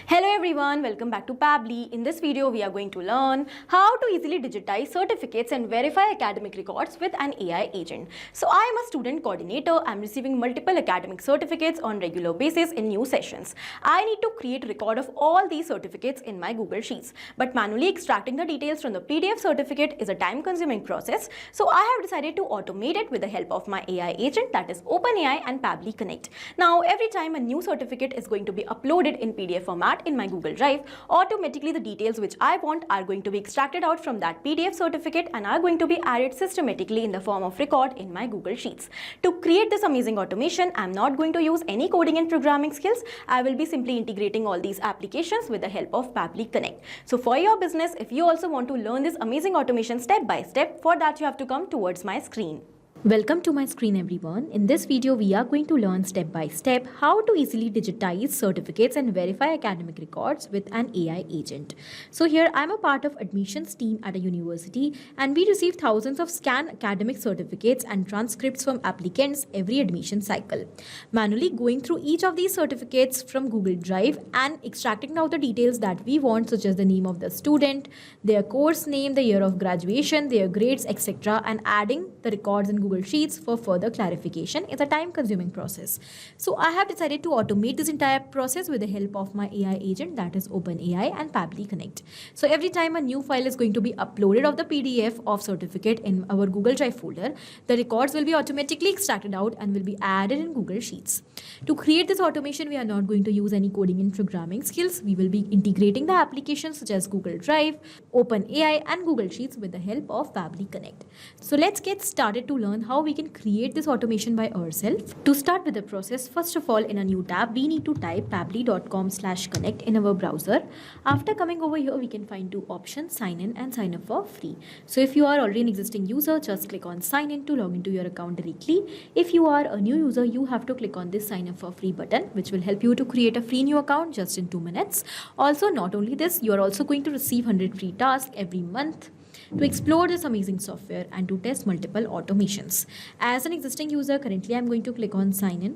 Hello everyone, welcome back to Pabbly. In this video, we are going to learn how to easily digitize certificates and verify academic records with an AI agent. So I am a student coordinator. I'm receiving multiple academic certificates on regular basis in new sessions. I need to create a record of all these certificates in my Google Sheets. But manually extracting the details from the PDF certificate is a time-consuming process. So I have decided to automate it with the help of my AI agent, that is OpenAI and Pabbly Connect. Now every time a new certificate is going to be uploaded in PDF format in my Google Drive, automatically the details which I want are going to be extracted out from that PDF certificate and are going to be added systematically in the form of record in my Google Sheets. To create this amazing automation, I'm not going to use any coding and programming skills. I will be simply integrating all these applications with the help of Pabbly Connect. So for your business, if you also want to learn this amazing automation step by step, for that you have to come towards my screen. Welcome to my screen everyone. In this video, we are going to learn step by step how to easily digitize certificates and verify academic records with an AI agent. So here I'm a part of admissions team at a university and we receive thousands of scanned academic certificates and transcripts from applicants every admission cycle. Manually going through each of these certificates from Google Drive and extracting out the details that we want, such as the name of the student, their course name, the year of graduation, their grades, etc., and adding the records in Google Sheets for further clarification is a time-consuming process. So I have decided to automate this entire process with the help of my AI agent, that is OpenAI and Pabbly Connect. So every time a new file is going to be uploaded of the PDF of certificate in our Google Drive folder, the records will be automatically extracted out and will be added in Google Sheets. To create this automation, we are not going to use any coding and programming skills. We will be integrating the applications such as Google Drive, OpenAI and Google Sheets with the help of Pabbly Connect. So let's get started to learn how we can create this automation by ourselves. To start with the process, first of all, in a new tab, we need to type pabbly.com/connect in our browser. After coming over here, we can find two options, sign in and sign up for free. So if you are already an existing user, just click on sign in to log into your account directly. If you are a new user, you have to click on this sign up for free button, which will help you to create a free new account just in 2 minutes. Also, not only this, you are also going to receive 100 free tasks every month to explore this amazing software and to test multiple automations. As an existing user, currently I'm going to click on sign in.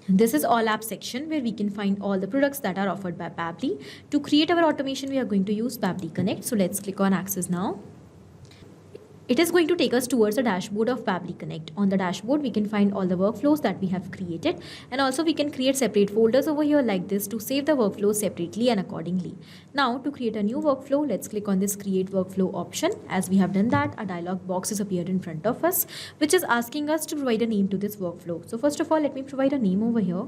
This is all apps section where we can find all the products that are offered by Pabbly. To create our automation, we are going to use Pabbly Connect. So let's click on access now. It is going to take us towards the dashboard of Pabbly Connect. On the dashboard, we can find all the workflows that we have created, and also we can create separate folders over here like this to save the workflows separately and accordingly. Now to create a new workflow, let's click on this create workflow option. As we have done that, a dialog box has appeared in front of us, which is asking us to provide a name to this workflow. So first of all, let me provide a name over here.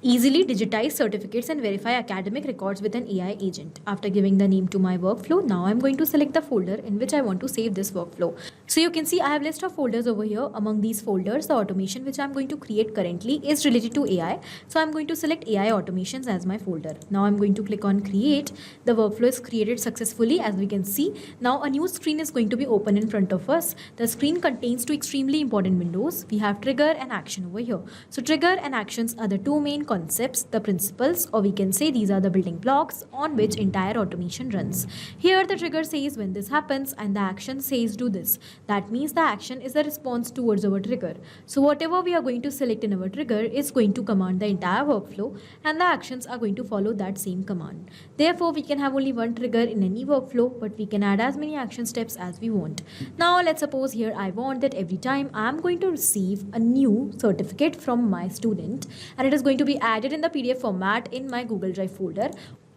Easily digitize certificates and verify academic records with an AI agent. After giving the name to my workflow, now I'm going to select the folder in which I want to save this workflow. So you can see I have a list of folders over here. Among these folders, the automation which I'm going to create currently is related to AI. So I'm going to select AI automations as my folder. Now I'm going to click on create. The workflow is created successfully, as we can see. Now a new screen is going to be open in front of us. The screen contains two extremely important windows. We have trigger and action over here. So trigger and actions are the two main concepts, the principles, or we can say these are the building blocks on which entire automation runs. Here the trigger says when this happens and the action says do this. That means the action is the response towards our trigger. So whatever we are going to select in our trigger is going to command the entire workflow, and the actions are going to follow that same command. Therefore, we can have only one trigger in any workflow, but we can add as many action steps as we want. Now let's suppose here I want that every time I am going to receive a new certificate from my student and it is going to be added in the PDF format in my Google Drive folder,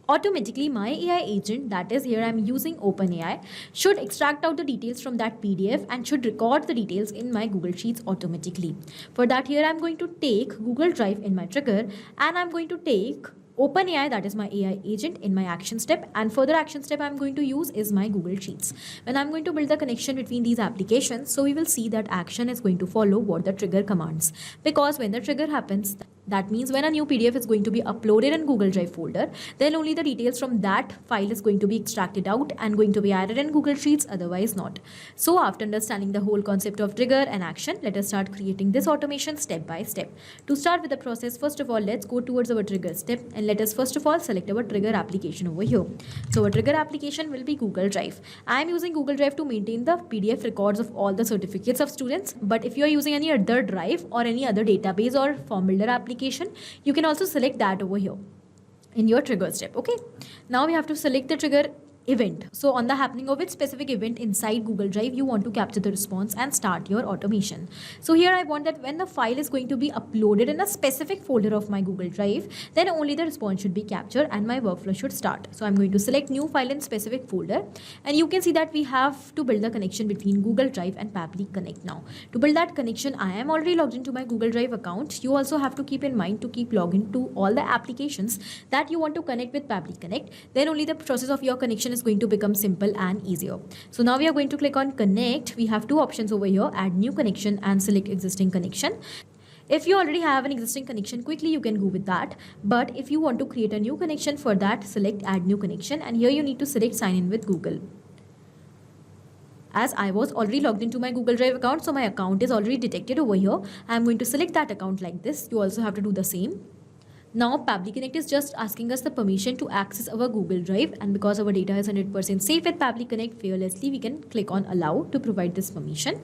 automatically my AI agent, that is here I'm using OpenAI, should extract out the details from that PDF and should record the details in my Google Sheets automatically. For that, here I'm going to take Google Drive in my trigger and I'm going to take OpenAI, that is my AI agent, in my action step, and further action step I'm going to use is my Google Sheets. When I'm going to build the connection between these applications, so we will see that action is going to follow what the trigger commands, because when the trigger happens, that means when a new PDF is going to be uploaded in Google Drive folder, then only the details from that file is going to be extracted out and going to be added in Google Sheets, otherwise not. So after understanding the whole concept of trigger and action, let us start creating this automation step by step. To start with the process, first of all, let's go towards our trigger step and let us first of all select our trigger application over here. So our trigger application will be Google Drive. I am using Google Drive to maintain the PDF records of all the certificates of students, but if you are using any other drive or any other database or form builder application, application, you can also select that over here in your trigger step. Okay, now we have to select the trigger event. So on the happening of which specific event inside Google Drive you want to capture the response and start your automation. So here I want that when the file is going to be uploaded in a specific folder of my Google Drive, then only the response should be captured and my workflow should start. So I'm going to select new file in specific folder, and you can see that we have to build the connection between Google Drive and Pabbly Connect. Now to build that connection, I am already logged into my Google Drive account. You also have to keep in mind to keep logging to all the applications that you want to connect with Pabbly Connect. Then only the process of your connection is going to become simple and easier. So now we are going to click on connect. We have two options over here, add new connection and select existing connection. If you already have an existing connection, quickly you can go with that. But if you want to create a new connection, for that select add new connection, and here you need to select sign in with Google. As I was already logged into my Google Drive account, so my account is already detected over here. I am going to select that account like this. You also have to do the same. Now Pabbly Connect is just asking us the permission to access our Google Drive, and because our data is 100% safe with Pabbly Connect, fearlessly we can click on allow to provide this permission.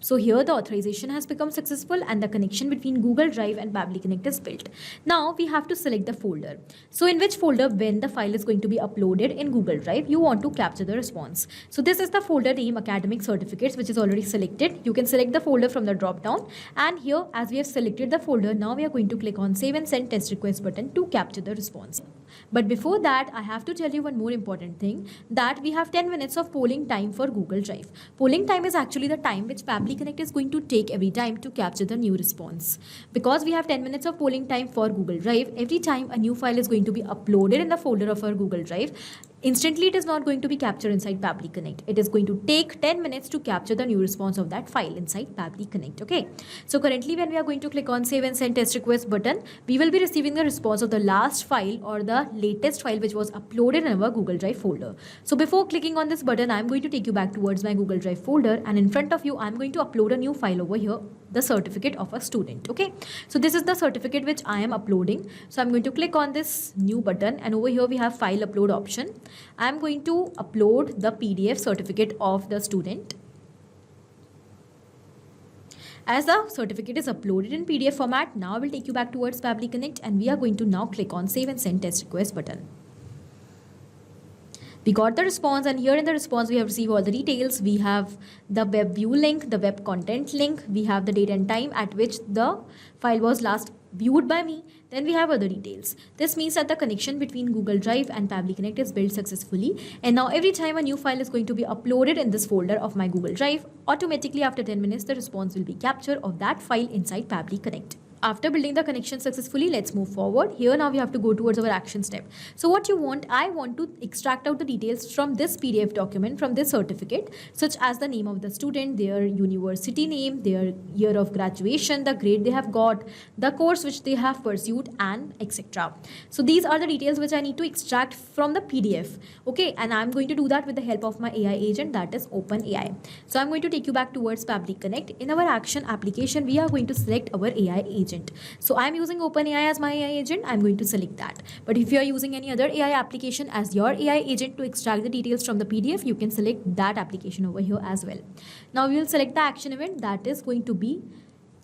So here the authorization has become successful and the connection between Google Drive and Pabbly Connect is built. Now we have to select the folder. So in which folder, when the file is going to be uploaded in Google Drive, you want to capture the response. So this is the folder name academic certificates, which is already selected. You can select the folder from the drop down, and here as we have selected the folder, now we are going to click on save and send test request button to capture the response. But before that, I have to tell you one more important thing, that we have 10 minutes of polling time for Google Drive. Polling time is actually the time which Pabbly Connect is going to take every time to capture the new response. Because we have 10 minutes of polling time for Google Drive, every time a new file is going to be uploaded in the folder of our Google Drive, instantly it is not going to be captured inside Pabbly Connect. It is going to take 10 minutes to capture the new response of that file inside Pabbly Connect. Okay, so currently when we are going to click on save and send test request button, we will be receiving the response of the last file or the latest file which was uploaded in our Google Drive folder. So before clicking on this button, I am going to take you back towards my Google Drive folder, and in front of you I am going to upload a new file over here, the certificate of a student. Okay, so this is the certificate which I am uploading. So I'm going to click on this new button, and over here we have file upload option. I'm going to upload the PDF certificate of the student. As the certificate is uploaded in PDF format, now I will take you back towards Pabbly Connect, and we are going to now click on save and send test request button. We got the response, and here in the response we have received all the details. We have the web view link, the web content link, we have the date and time at which the file was last viewed by me. Then we have other details. This means that the connection between Google Drive and Pabbly Connect is built successfully, and now every time a new file is going to be uploaded in this folder of my Google Drive, automatically after 10 minutes the response will be captured of that file inside Pabbly Connect. After building the connection successfully, let's move forward. Here now we have to go towards our action step. So what you want, I want to extract out the details from this PDF document, from this certificate, such as the name of the student, their university name, their year of graduation, the grade they have got, the course which they have pursued, and etc. So these are the details which I need to extract from the PDF. Okay, and I'm going to do that with the help of my AI agent, that is OpenAI. So I'm going to take you back towards Pabbly Connect. In our action application, we are going to select our AI agent. So I'm using OpenAI as my AI agent. I'm going to select that. But if you are using any other AI application as your AI agent to extract the details from the PDF, you can select that application over here as well. Now we will select the action event, that is going to be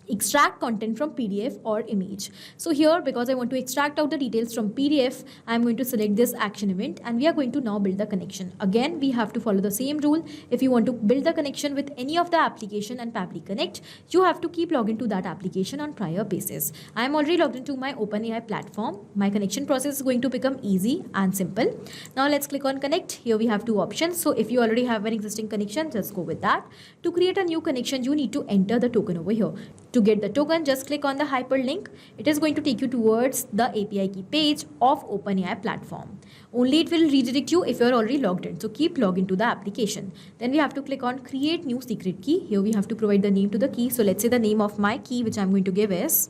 extract content from PDF or image. So here, because I want to extract out the details from PDF, I'm going to select this action event, and we are going to now build the connection. Again, we have to follow the same rule. If you want to build the connection with any of the application and Pabbly Connect, you have to keep logged into that application on prior basis. I am already logged into my OpenAI platform. My connection process is going to become easy and simple. Now let's click on connect. Here we have two options. So if you already have an existing connection, just go with that. To create a new connection, you need to enter the token over here. To get the token, just click on the hyperlink. It is going to take you towards the API key page of OpenAI platform. Only it will redirect you if you are already logged in. So keep logged into the application. Then we have to click on create new secret key. Here we have to provide the name to the key. So let's say the name of my key which I'm going to give is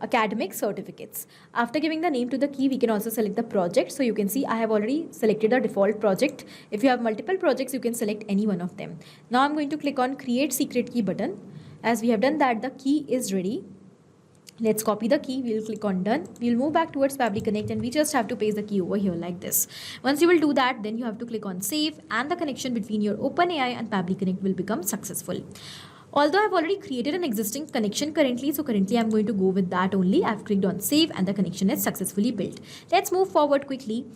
academic certificates. After giving the name to the key, we can also select the project. So you can see I have already selected the default project. If you have multiple projects, you can select any one of them. Now I'm going to click on create secret key button. As we have done that, the key is ready. Let's copy the key. We'll click on done. We'll move back towards Pabbly Connect, and we just have to paste the key over here like this. Once you will do that, then you have to click on save, and the connection between your OpenAI and Pabbly Connect will become successful. Although I've already created an existing connection currently, so currently I'm going to go with that only. I've clicked on save and the connection is successfully built. Let's move forward quickly.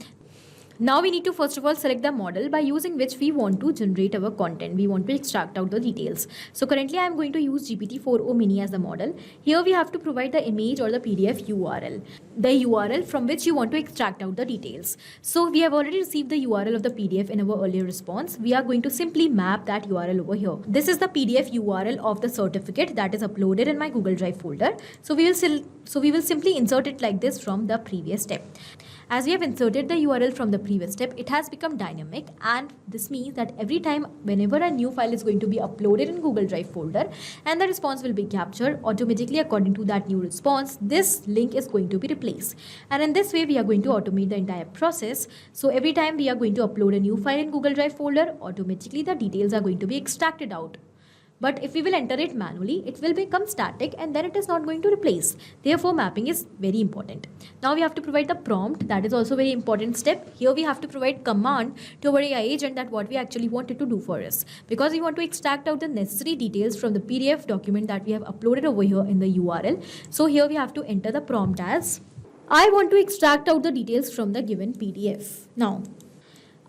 Now we need to first of all select the model by using which we want to generate our content. We want to extract out the details. So currently I am going to use GPT-4o mini as the model. Here we have to provide the image or the PDF URL. The URL from which you want to extract out the details. So we have already received the URL of the PDF in our earlier response. We are going to simply map that URL over here. This is the PDF URL of the certificate that is uploaded in my Google Drive folder. So we will simply insert it like this from the previous step. As we have inserted the URL from the previous step, it has become dynamic, and this means that every time whenever a new file is going to be uploaded in Google Drive folder and the response will be captured automatically according to that new response, this link is going to be replaced. And in this way, we are going to automate the entire process. So every time we are going to upload a new file in Google Drive folder, automatically the details are going to be extracted out. But if we will enter it manually, it will become static and then it is not going to replace. Therefore, mapping is very important. Now we have to provide the prompt. That is also a very important step. Here we have to provide command to our AI agent that what we actually wanted to do for us. Because we want to extract out the necessary details from the PDF document that we have uploaded over here in the URL. So here we have to enter the prompt as, I want to extract out the details from the given PDF. Now,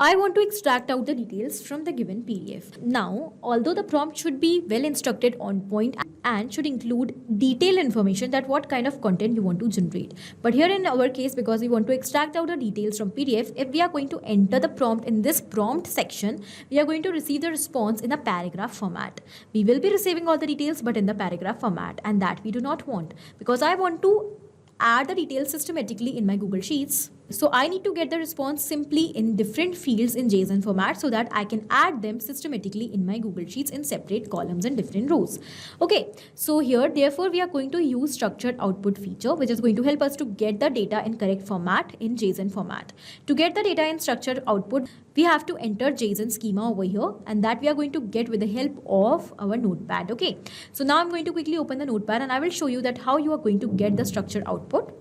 I want to extract out the details from the given PDF. Now, although the prompt should be well instructed, on point, and should include detailed information that what kind of content you want to generate. But here in our case, because we want to extract out the details from PDF, if we are going to enter the prompt in this prompt section, we are going to receive the response in a paragraph format. We will be receiving all the details but in the paragraph format, and that we do not want because I want to add the details systematically in my Google Sheets. So I need to get the response simply in different fields in JSON format so that I can add them systematically in my Google Sheets in separate columns and different rows. Okay, so here therefore we are going to use structured output feature, which is going to help us to get the data in correct format in JSON format. To get the data in structured output, we have to enter JSON schema over here, and that we are going to get with the help of our notepad. Okay, so now I'm going to quickly open the notepad and I will show you that how you are going to get the structured output.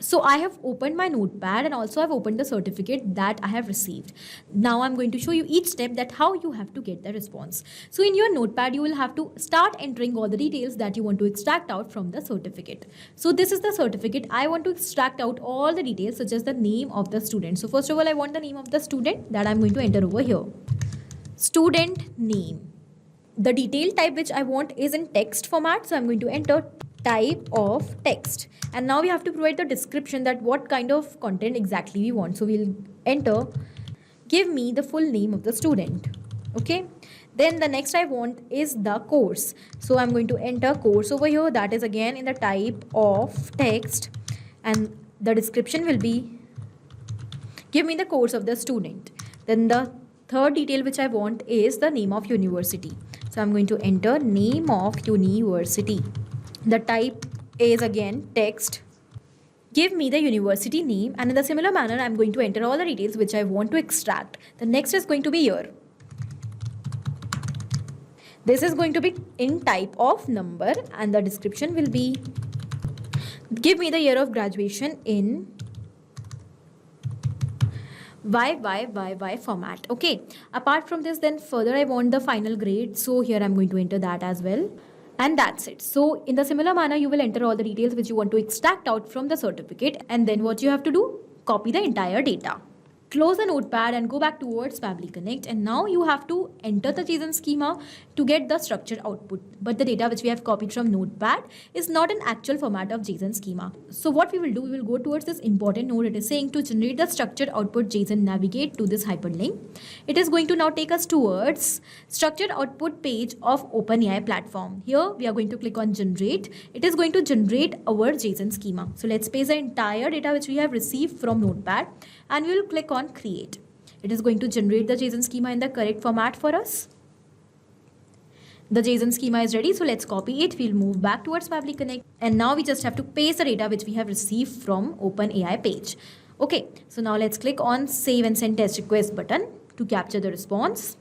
So I have opened my notepad and also I've opened the certificate that I have received. Now I'm going to show you each step that how you have to get the response. So in your notepad, you will have to start entering all the details that you want to extract out from the certificate. So this is the certificate. I want to extract out all the details such as the name of the student. So first of all, I want the name of the student that I'm going to enter over here. Student name. The detail type which I want is in text format. So I'm going to enter type of text, and now we have to provide the description that what kind of content exactly we want. So we'll enter, give me the full name of the student. Okay, then the next I want is the course. So I'm going to enter course over here. That is again in the type of text, and the description will be, give me the course of the student. Then the third detail which I want is the name of university. So I'm going to enter name of university. The type is again text. Give me the university name, and in the similar manner I'm going to enter all the details which I want to extract. The next is going to be year. This is going to be in type of number, and the description will be, give me the year of graduation in YYYY format. Okay, apart from this, then further I want the final grade. So here I'm going to enter that as well. And that's it. So in the similar manner, you will enter all the details which you want to extract out from the certificate. And then what you have to do? Copy the entire data. Close the notepad and go back towards Pabbly Connect, and now you have to enter the JSON schema to get the structured output. But the data which we have copied from notepad is not an actual format of JSON schema. So what we will do, we will go towards this important node. It is saying to generate the structured output JSON, navigate to this hyperlink. It is going to now take us towards structured output page of OpenAI platform. Here we are going to click on generate. It is going to generate our JSON schema. So let's paste the entire data which we have received from notepad, and we will click on create. It is going to generate the JSON schema in the correct format for us. The JSON schema is ready, so let's copy it. We'll move back towards Pabbly Connect, and now we just have to paste the data which we have received from OpenAI page. Okay, so now let's click on save and send test request button to capture the response.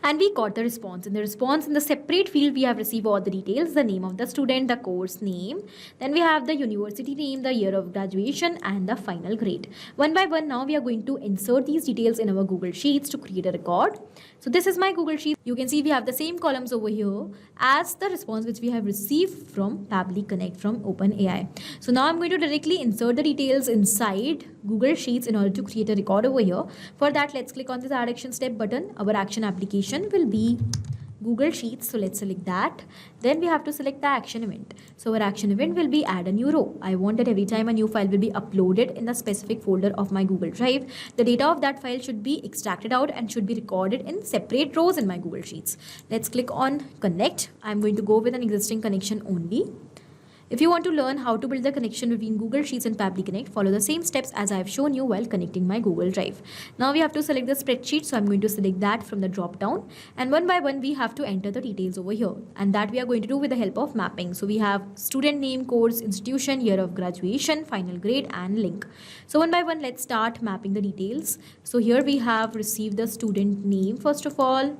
And we got the response. In the response, in the separate field, we have received all the details, the name of the student, the course name. Then we have the university name, the year of graduation, and the final grade. One by one, now we are going to insert these details in our Google Sheets to create a record. So this is my Google Sheet. You can see we have the same columns over here as the response which we have received from Pabbly Connect from OpenAI. So now I'm going to directly insert the details inside Google Sheets in order to create a record over here. For that, let's click on this add action step button. Our action application will be Google Sheets. So let's select that. Then we have to select the action event. So our action event will be add a new row. I want that every time a new file will be uploaded in the specific folder of my Google Drive, the data of that file should be extracted out and should be recorded in separate rows in my Google Sheets. Let's click on connect. I'm going to go with an existing connection only. If you want to learn how to build the connection between Google Sheets and Pabbly Connect, follow the same steps as I have shown you while connecting my Google Drive. Now we have to select the spreadsheet, so I'm going to select that from the drop down, and one by one we have to enter the details over here, and that we are going to do with the help of mapping. So we have student name, course, institution, year of graduation, final grade, and link. So one by one, let's start mapping the details. So here we have received the student name first of all.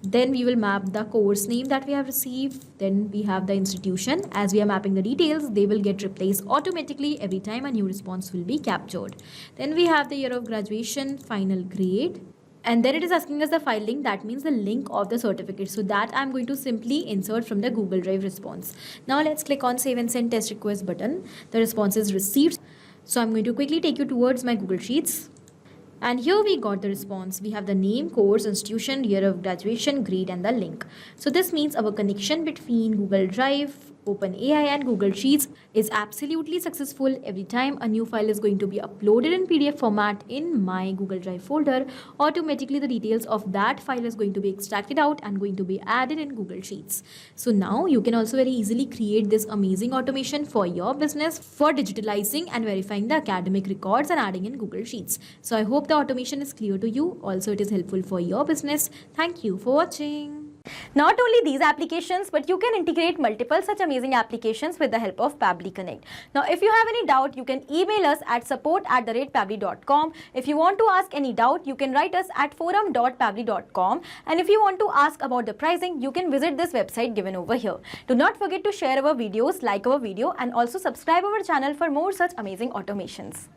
Then we will map the course name that we have received. Then we have the institution. As we are mapping the details, they will get replaced automatically every time a new response will be captured. Then we have the year of graduation, final grade. And then it is asking us the file link, that means the link of the certificate. So that I'm going to simply insert from the Google Drive response. Now let's click on save and send test request button. The response is received. So I'm going to quickly take you towards my Google Sheets. And here we got the response. We have the name, course, institution, year of graduation, grade, and the link. So this means our connection between Google Drive, OpenAI, and Google Sheets is absolutely successful. Every time a new file is going to be uploaded in PDF format in my Google Drive folder, automatically the details of that file is going to be extracted out and going to be added in Google Sheets. So now you can also very easily create this amazing automation for your business for digitalizing and verifying the academic records and adding in Google Sheets. So I hope the automation is clear to you. Also, it is helpful for your business. Thank you for watching. Not only these applications, but you can integrate multiple such amazing applications with the help of Pabbly Connect. Now, if you have any doubt, you can email us at support@pabbly.com. If you want to ask any doubt, you can write us at forum.pabbly.com. And if you want to ask about the pricing, you can visit this website given over here. Do not forget to share our videos, like our video, and also subscribe our channel for more such amazing automations.